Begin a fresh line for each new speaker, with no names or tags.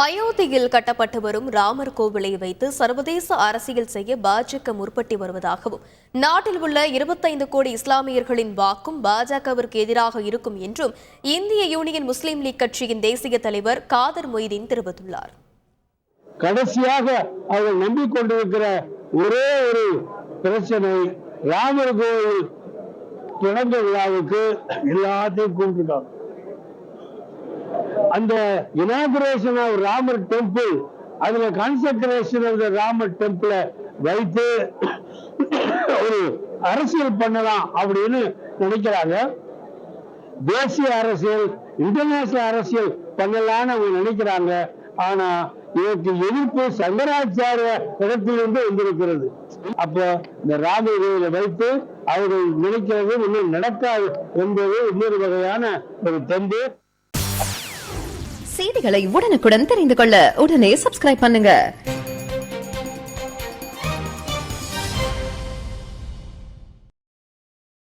அயோத்தியில் கட்டப்பட்டு வரும் ராமர் கோவிலை வைத்து சர்வதேச அரசியல் செய்ய பாஜக முற்பட்டு வருவதாகவும் நாட்டில் உள்ள 25 கோடி இஸ்லாமியர்களின் வாக்கும் பாஜகவிற்கு எதிராக இருக்கும் என்றும் இந்திய யூனியன் முஸ்லீம் லீக் கட்சியின் தேசிய தலைவர் காதர் மொய்தீன் தெரிவித்துள்ளார்.
கடைசியாக அவர்கள் நம்பிக்கொண்டிருக்கிற ஒரே ஒரு பிரச்சனை ராமர் கோவில் தொடங்க விழாவுக்கு எல்லாத்தையும் கூப்பிட்டுட்டாங்க. அந்த இனாகுரேஷன் ஆஃப் ராமர் டெம்பிள், அதுல கான்சென்ட்ரேஷன் ஆஃப் தி ராமர் டெம்பிள வைத்து ஒரு அரசியல் பண்ணலாம் அப்படின்னு நினைக்கிறாங்க. தேசிய அரசியல், இன்டர்நேஷனல் அரசியல் பண்ணலான்னு அவங்க நினைக்கிறாங்க. ஆனா இதற்கு எதிர்ப்பு சங்கராச்சாரிய இடத்திலிருந்து வந்திருக்கிறது. அப்போ இந்த ராமர் கோவிலை வைத்து அவர்கள் நினைக்கிறது இன்னும் நடக்காது என்பது இன்னொரு வகையான ஒரு தெம்பு.
செய்திகளை உடனுக்குடன் தெரிந்து கொள்ள உடனே சப்ஸ்கிரைப் பண்ணுங்க.